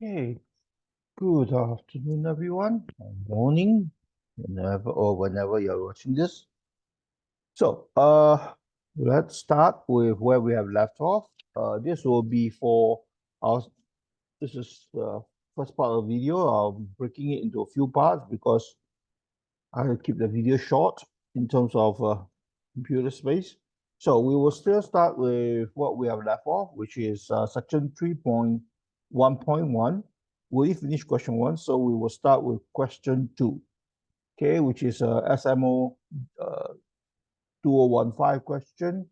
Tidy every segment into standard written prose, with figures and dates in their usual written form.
Okay, good afternoon, everyone, or morning, whenever you're watching this. So, let's start with where we have left off. This will be for our. This is the first part of the video. I'm breaking it into a few parts because I'll keep the video short in terms of computer space. So we will still start with what we have left off, which is section 3.1.1. We already finished question 1, so we will start with question 2, okay, which is SMO 2015 question.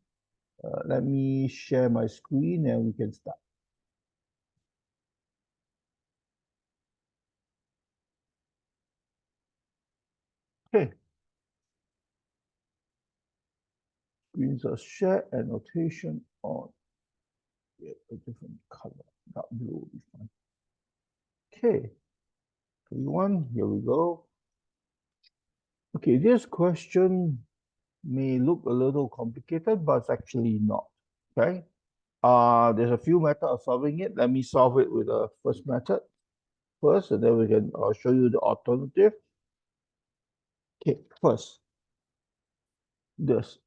Let me share my screen and we can start. Okay. Screens are shared and notation on. Yeah, a different color. Dark blue will be fine. Okay. Everyone, here we go. Okay, this question may look a little complicated, but it's actually not. Okay. There's a few methods of solving it. Let me solve it with the first method first, and then we can show you the alternative. Okay, first, this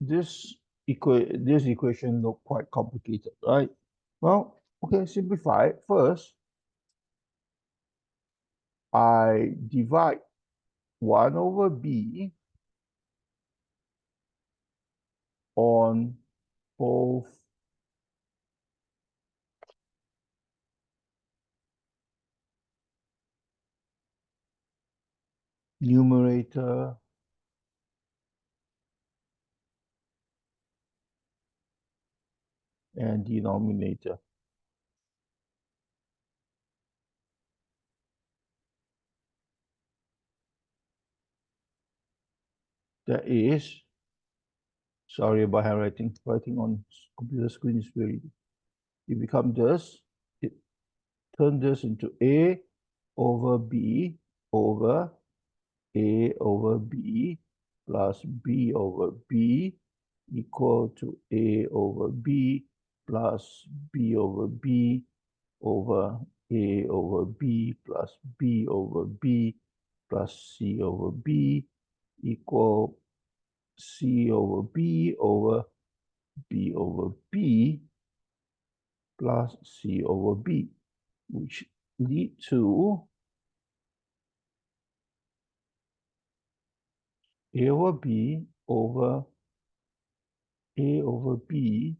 this equation look quite complicated, right? Well, okay, simplify it. First, I divide 1 over b on both numerator and denominator. That is, sorry about handwriting, writing on computer screen is very, it becomes this, it turns this into A over B over A over B plus B over B equal to A over B plus B over B over A over B plus B over B plus C over B equal C over B over B over B plus C over B, which lead to A over B over A over B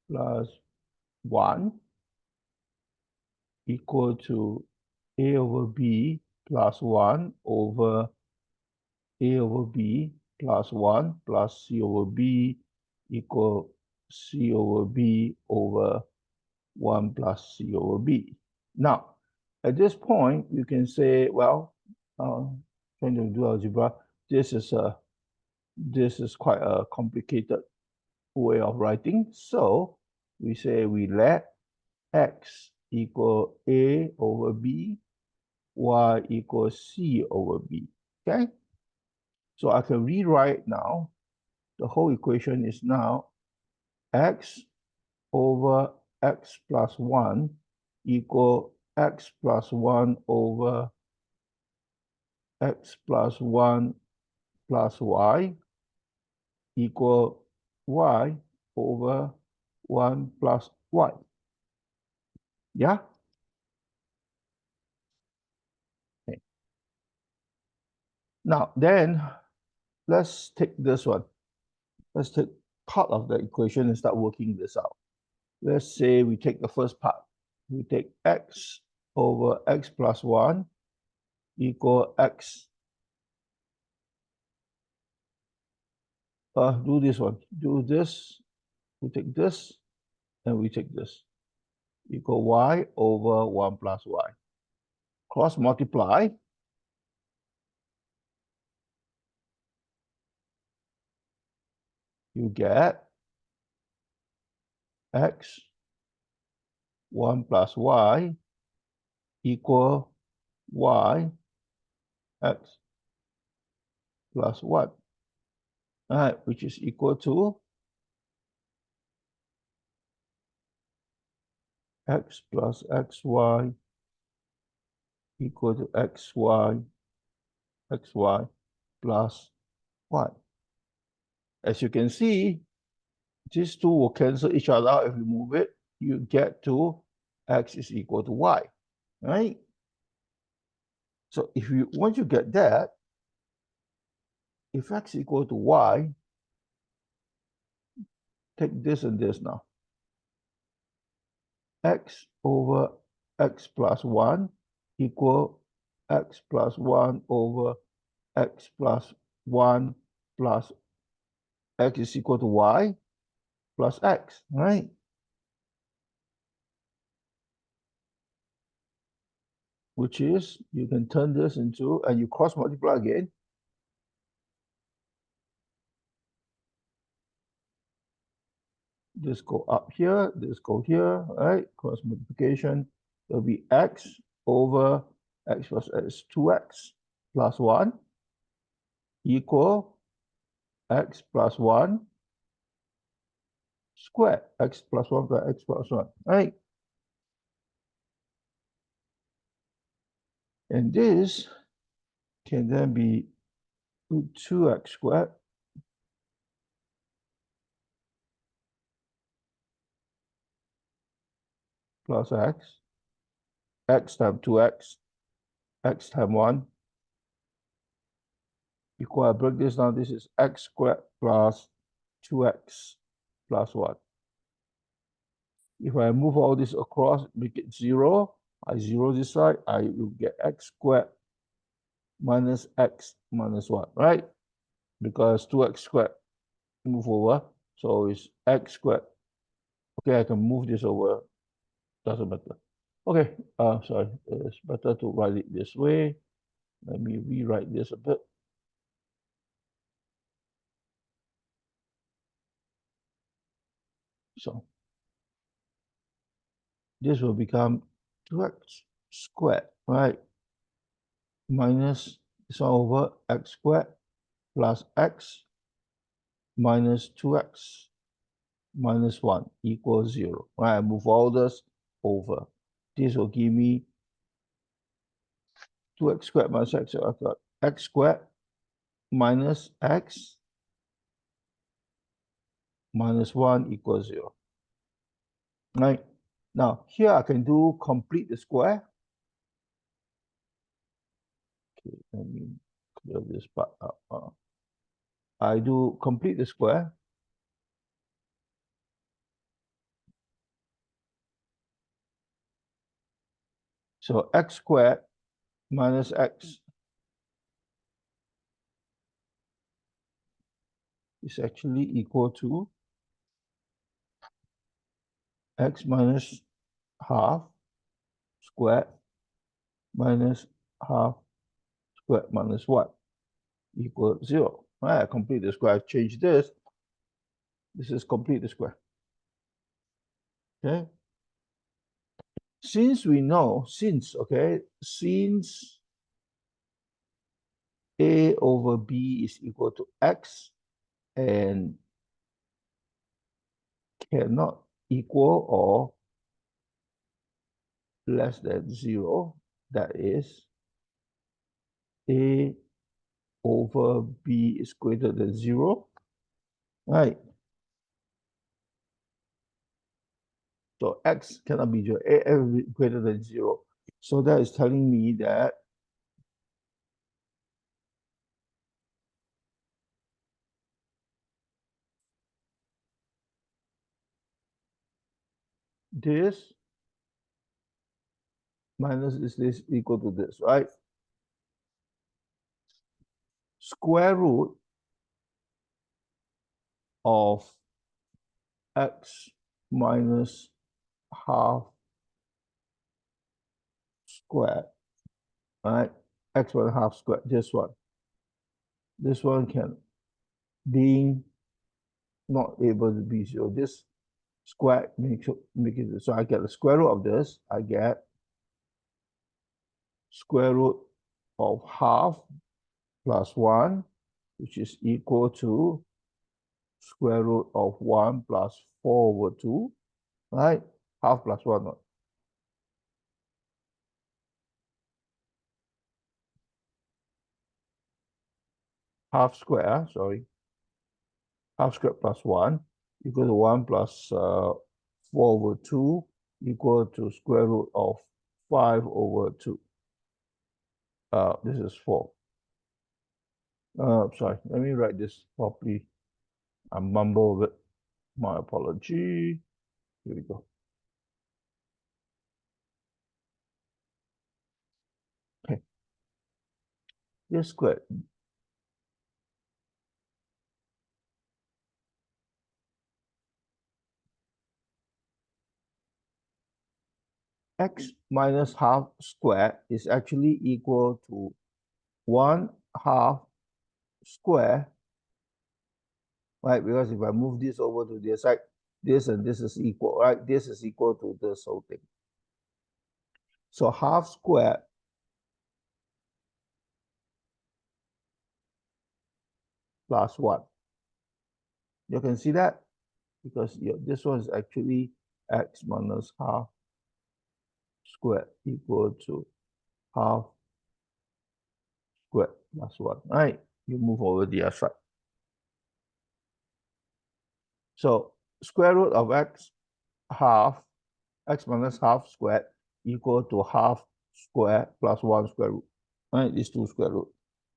plus 1 equal to A over B plus 1 over A over B plus 1 plus C over B equal C over B over 1 plus C over B. Now, at this point, you can say, well, trying to do algebra, this is quite a complicated way of writing. So we say we let x equal A over B, y equals C over B, okay? So I can rewrite now, the whole equation is now x over x plus 1 equal x plus 1 over x plus 1 plus y equal y over 1 plus y. Yeah? Okay. Now, then, let's take this one. Let's take part of the equation and start working this out. Let's say we take the first part. We take x over x plus 1 equal x. Do this one. Do this. We take this, and we take this. Equal y over 1 plus y. Cross multiply. You get x 1 plus y equal y x plus 1. All right, which is equal to x plus xy equal to xy plus y. As you can see, these two will cancel each other out. If you move it, you get to x is equal to y, right? So if you once you get that, if x equal to y, take this and this now. X over x plus 1 equal x plus 1 over x plus 1 plus x is equal to y plus x, right? Which is, you can turn this into, and you cross multiply again. This go up here, this go here, right? Cross multiplication, there'll be x over x plus x, 2x plus 1 equal x plus 1 squared, x plus 1 plus x plus 1, right? And this can then be root 2x squared plus x times 2x, x times 1 equal, I break this down, this is x squared plus 2x plus 1. If I move all this across, make it 0, I 0 this side, I will get x squared minus x minus 1, right? Because 2x squared move over, so it's x squared. Okay, I can move this over, doesn't matter. Okay, sorry, it's better to write it this way. Let me rewrite this a bit. So this will become 2x squared, right? Minus this one over x squared plus x minus 2x minus 1 equals 0. Right? I move all this over. This will give me 2x squared minus x. So I've got x squared minus x minus 1 equals 0. Right? Now, here I can do complete the square. Okay, let me clear this part up. I do complete the square. So x squared minus x is actually equal to x minus half squared minus half squared minus 1 equals 0. Right, I complete the square. I change this. This is complete the square. Okay. Since we know, since a over b is equal to x and cannot equal or less than 0, that is a over b is greater than 0, right? So x cannot be 0, a greater than 0. So that is telling me that this minus this equal to this, right? Square root of x minus half squared, right? X minus half squared, this one. This one can, being not able to be 0, this square make it, so I get the square root of this, I get square root of half plus 1, which is equal to square root of 1 plus 4 over 2, right? Half plus 1, half square, sorry, half square plus 1 equal to 1 plus 4 over 2 equal to square root of 5 over 2. This is 4. Sorry, let me write this properly. I mumbled it. My apology. Here we go. Okay. This squared. X minus half squared is actually equal to 1 half square, right? Because if I move this over to the side, this and this is equal, right? This is equal to this whole thing. So half squared plus 1. You can see that? Because this one is actually x minus half squared equal to half squared plus 1, right? You move over the other side. So square root of x minus half squared equal to half square plus 1 square root, right? These two square root.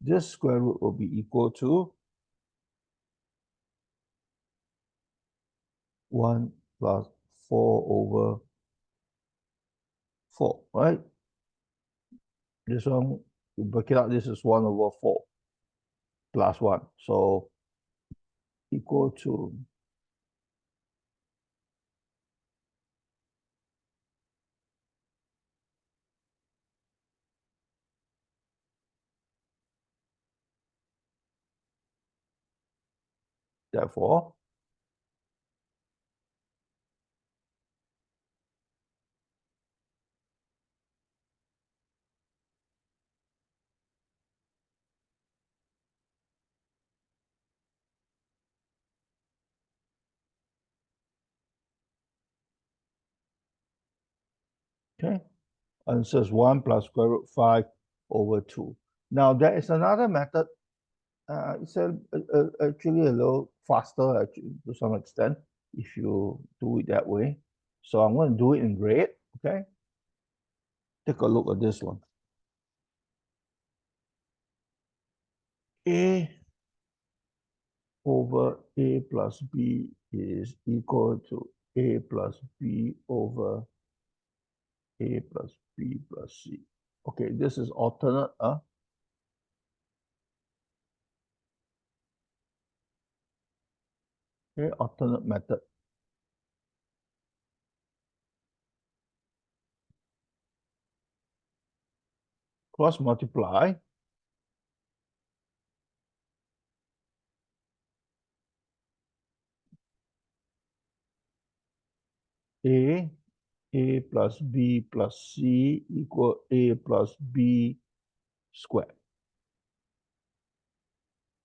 This square root will be equal to 1 plus 4 over 4, right? This one, you break it out, this is 1 over 4 plus 1. So equal to therefore, okay, answer is 1 plus square root 5 over 2. Now, there is another method. It's actually a little faster actually, to some extent if you do it that way. So I'm going to do it in red, okay? Take a look at this one. A over A plus B is equal to A plus B over A plus B plus C. Okay, this is alternate, okay, alternate method. Cross multiply A plus B plus C equal A plus B squared.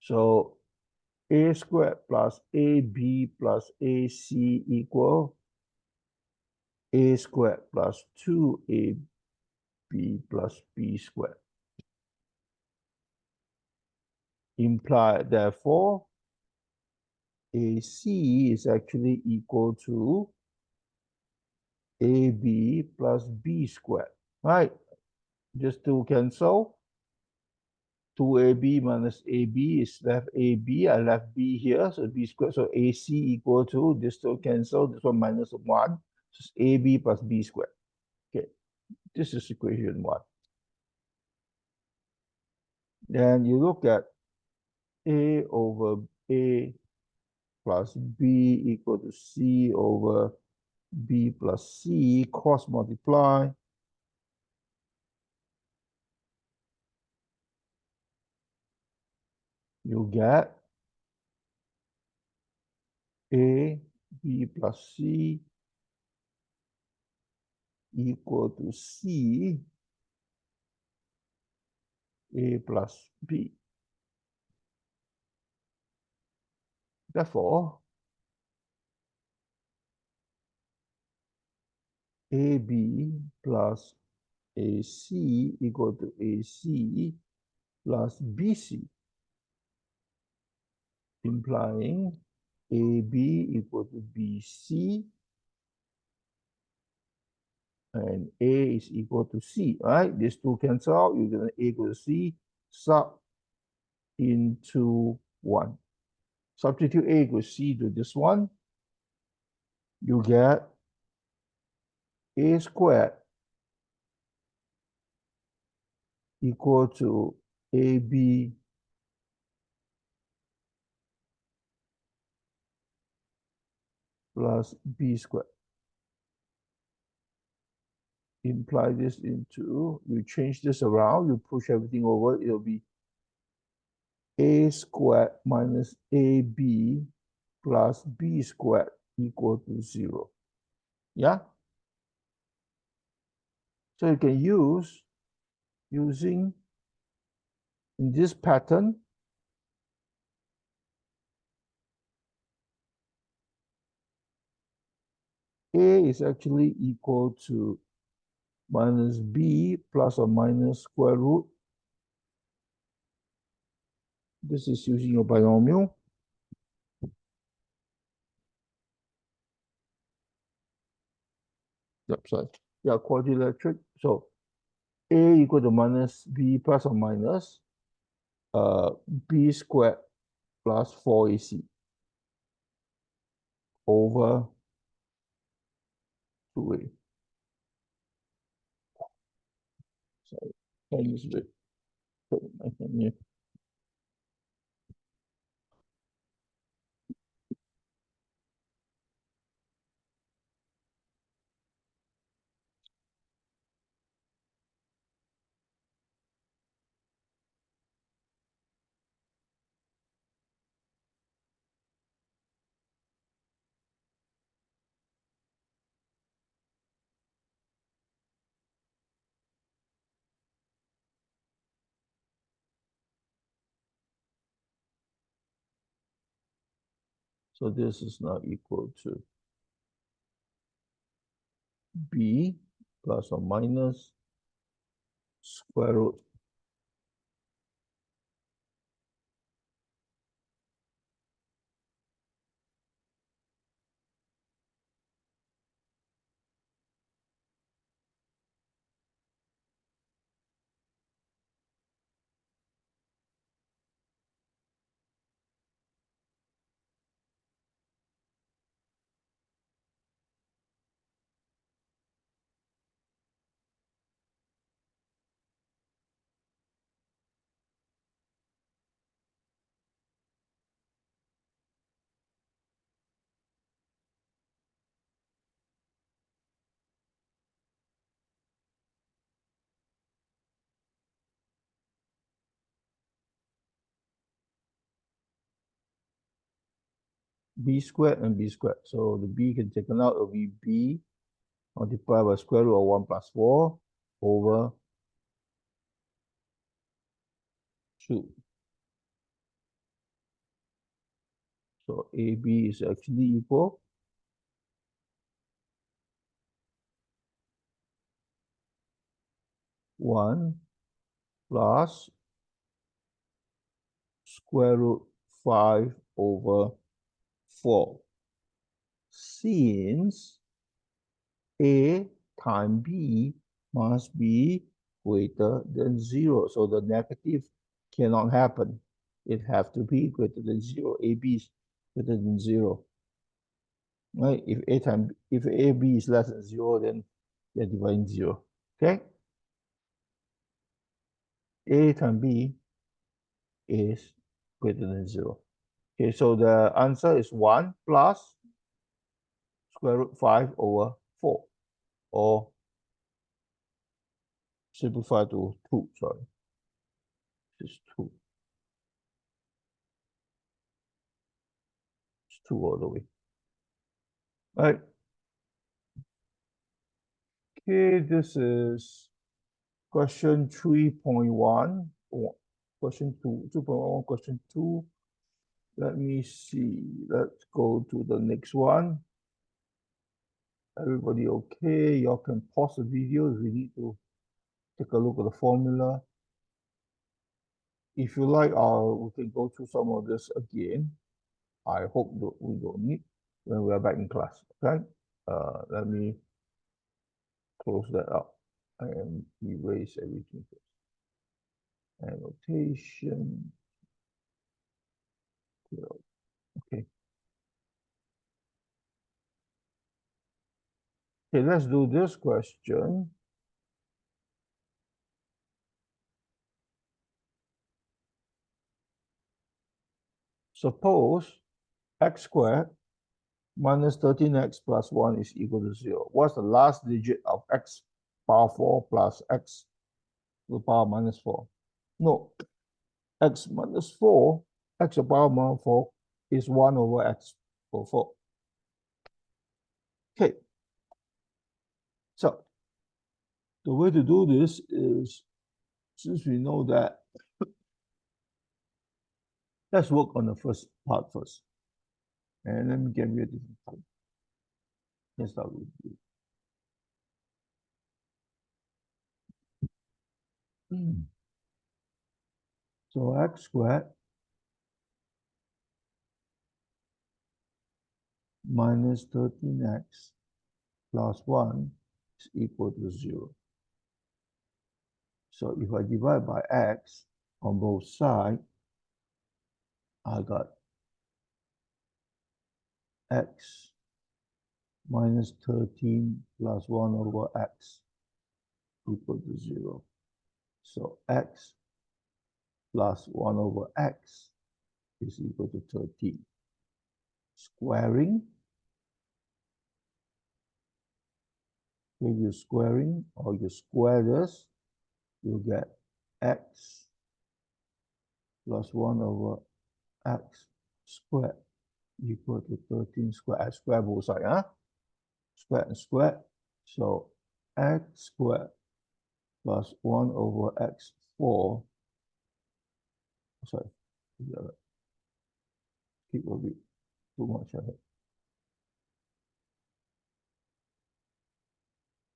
So A squared plus AB plus AC equal A squared plus 2AB plus B squared. Imply, therefore, AC is actually equal to AB plus B squared, right? Just to cancel, 2AB minus AB is left AB, I left B here, so B squared, so AC equal to, this to cancel, this one minus 1, so it's AB plus B squared. Okay, this is equation 1. Then you look at A over A plus B equal to C over B plus C, cross multiply. You get A, B plus C equal to C, A plus B. Therefore, AB plus AC equal to AC plus BC. implying AB equal to BC and A is equal to C, right? These two cancel out, you get an A equal to C, sub into 1. Substitute A equals C to this one, you get A squared equal to AB plus B squared. Imply this into, you change this around, you push everything over, it'll be A squared minus AB plus B squared equal to 0. Yeah? So you can using in this pattern, A is actually equal to minus B plus or minus square root. This is using your binomial. Yep, sorry. Yeah, quadrilateral. So A equal to minus B plus or minus B squared plus 4AC over 2A. Sorry, pen is bit. So this is now equal to B plus or minus square root B squared and B squared. So the B can take out, it'll be B multiplied by square root of 1 plus 4 over 2. So AB is actually equal 1 plus square root 5 over 4. Since A times B must be greater than 0. So the negative cannot happen. It has to be greater than 0. AB is greater than 0. Right? If AB is less than 0, then you're dividing 0. Okay? A times B is greater than 0. Okay, so the answer is 1 plus square root 5 over 4. Or simplify to 2, sorry. This is 2. It's 2 all the way. All right. Okay, this is question 3.1. Question 2, 2.1, question 2. Let me see. Let's go to the next one. Everybody okay? Y'all can pause the video if you need to take a look at the formula. If you like, we can go through some of this again. I hope that we don't need when we are back in class. Okay. Let me close that up and erase everything first. Annotation. Okay. Okay, let's do this question. Suppose x squared minus 13x plus 1 is equal to 0. What's the last digit of x power 4 plus x to the power minus 4? No, x minus 4, x to the power minus 4 is 1 over x over 4. Okay. So the way to do this is, since we know that, let's work on the first part first. And let me get rid of this. Let's start with you. So x squared minus 13x plus 1 is equal to 0. So if I divide by x on both sides, I got x minus 13 plus 1 over x equal to 0. So x plus 1 over x is equal to 13. Squaring, when you're squaring or you square this, you get x plus 1 over x squared equal to 13 squared. I square both sides, huh? Square and square. So x squared plus 1 over x4. Sorry, it will be too much ahead.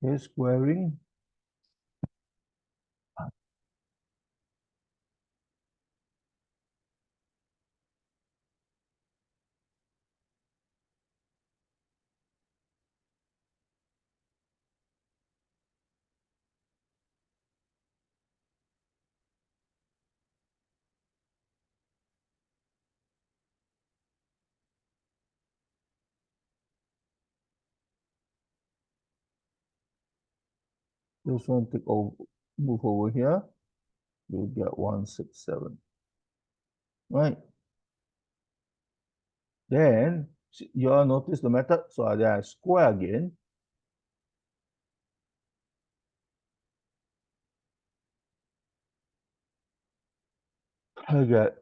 Here's squaring. This one take over, move over here. You'll get 167. Right. Then you all notice the method. So I square again. I get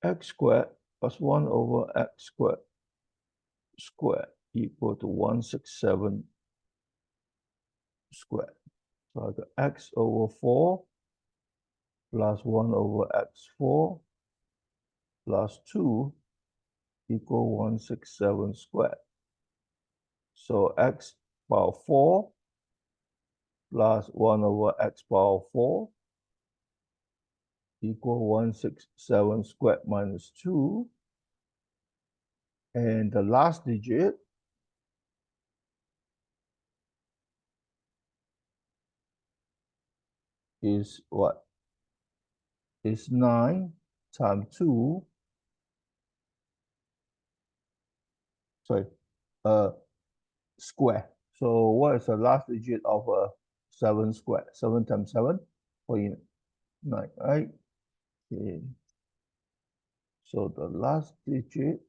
x squared plus 1 over x squared equal to 167 squared. So I got x over 4 plus 1 over x4 plus 2 equal 167 squared. So x power 4 plus 1 over x power 4 equal 167 squared minus 2. And the last digit is what? Is 9 times 2. Sorry, square. So what is the last digit of a 7 squared? 7 times 7? 49, right? Okay. So the last digit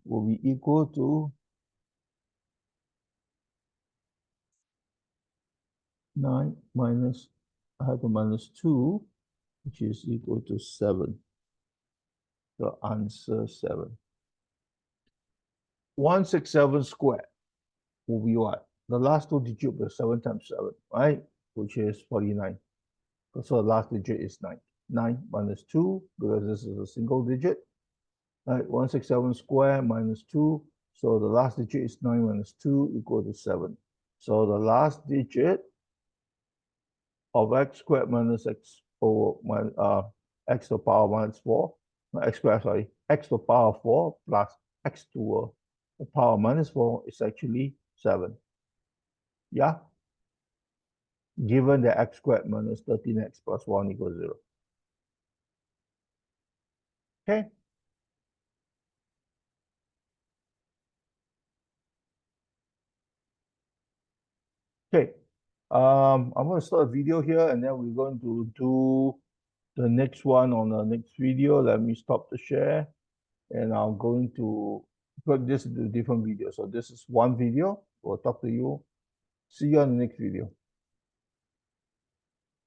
will be equal to 9 minus, I have to minus 2, which is equal to 7. The answer 7. 167 squared will be what? The last two digits will be 7 times 7, right? Which is 49. So the last digit is 9. 9 minus 2, because this is a single digit. Right, 167 squared minus 2. So the last digit is 9 minus 2 equal to 7. So the last digit of x squared minus x over x to the power minus 4 x squared, sorry, x to the power of 4 plus x to the power minus 4 is actually 7. Yeah? Given that x squared minus 13x plus 1 equals 0. Okay? Okay. I'm going to start a video here and then we're going to do the next one on the next video. Let me stop the share and I'm going to put this into different videos. So this is one video. We'll talk to you. See you on the next video.